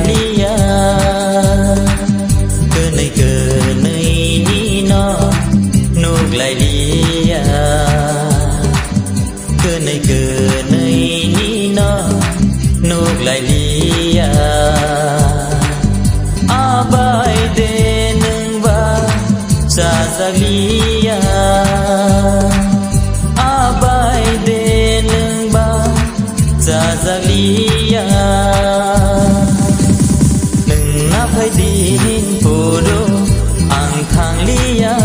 ลิยาเกินในเกินในนี้นอนูกไลลิยาเกินในเกินในนี้นอนูกไลลิยาอาบายเดนึงบาซาซาลิยาอาบายเดนึงบาซาซาลิยาหนึ่งนับให้ดีหินปูดูอังทางลิยา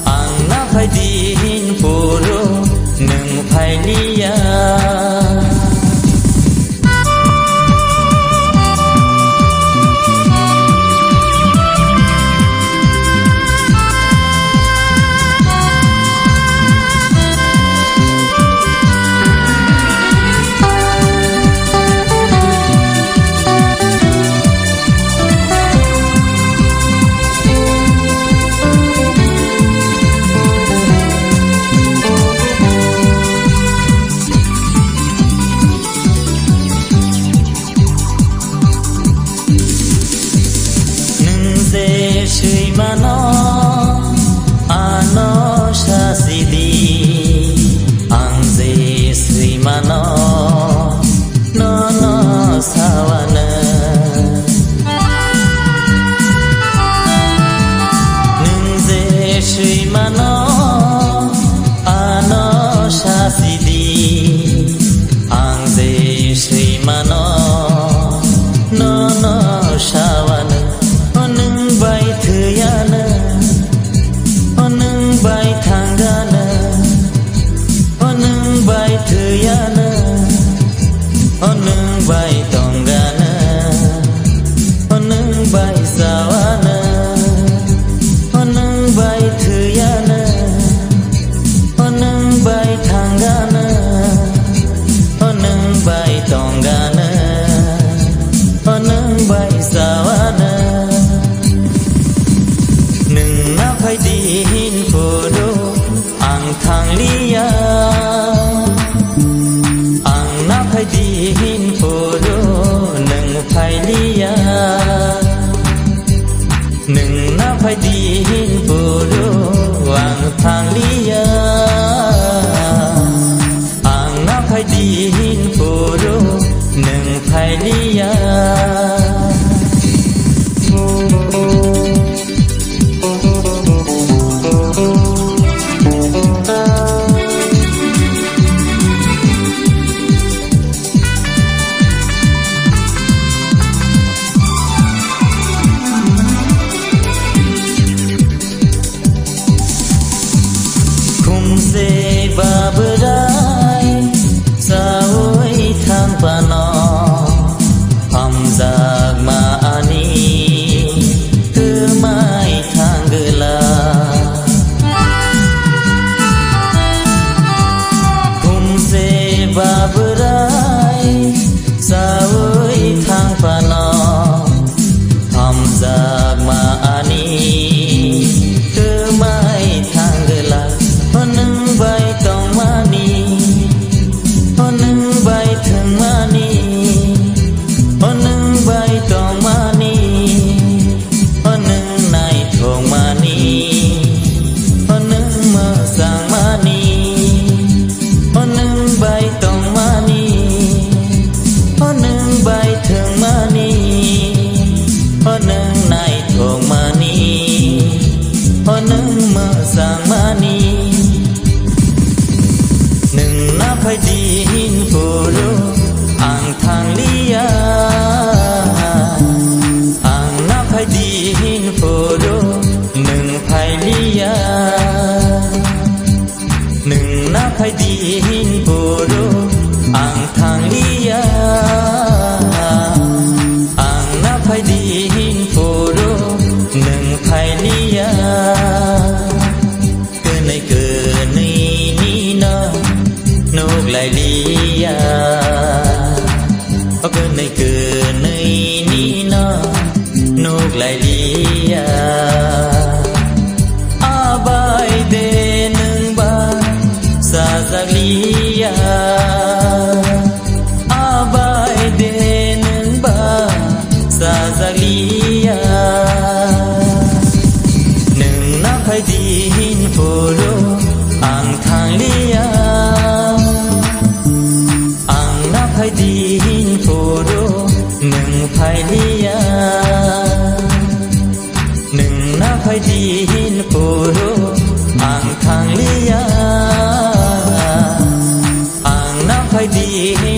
อังนับให้ดีหินปูดูหนึ่งไพลิยาช่วยมาโนอาโนชาสิดีอังเจช่วยมาโนโนโนสาวนาหนึ่งเจช่วยมาโนอาโนชาสิดีอังเจช่วยมาโนโนโนสาวนาใบเธอยานะโอหนึ่งใบทางกานะโอหนึ่งใบเธอยานะโอหนึ่งใบตองกานะโอหนึ่งใบสาวนะโอหนึ่งใบเธอยานะโอหนึ่งใบทางกานะโอหนึ่งใบตองกานะโอหนึ่งใบสาวนะหนึ่งนับให้ดีหินปูดูอังทางลิยาอังนับให้ดีหินปูดูหนึ่งไพลิยาหนึ่งนับให้ดีหินปูดูอังทางลิยาอังนับให้ดีหินปูดูหนึ่งไพลิยาเซบาบดายสาวทางปานอพำจากมาอานีคือไม่ทางเกลาคุมเซบาบดายสาวทางปานอพำจากมาอานีคือไม่ทางเกลาหนึ่งใบต้องมานีหนึ่งใบถึงมานีหนึ่งใบต้องมานีหนึ่งในทองมานีหนึ่งเมื่อสั่งมานีหนึ่งใบต้องมานีหนึ่งใบถึงมานีหนึ่งในทองมานีหนึ่งเมื่อสั่งมานีหนึ่งนับให้ดีหินปูดูอังทางลิยาอังนับให้ดีหินปูดูหนึ่งไพลิยาหนึ่งนับให้ดีหินปูดูอังทางลิยาอังนับให้ดีหินปูดูหนึ่งไพลิยาเกินในเกินในนี้นะนูกไลลิยาเกินในเกินในนี้นะนูกไลลิยาอาบายเดนึงบาซาซาลิยาอาบายเด หินผู้ดูหนึ่งไผลิยาหนึ่งน้าไผดีหินผู้ดูอ่างทางลิยาอ่างน้าไผดีหิ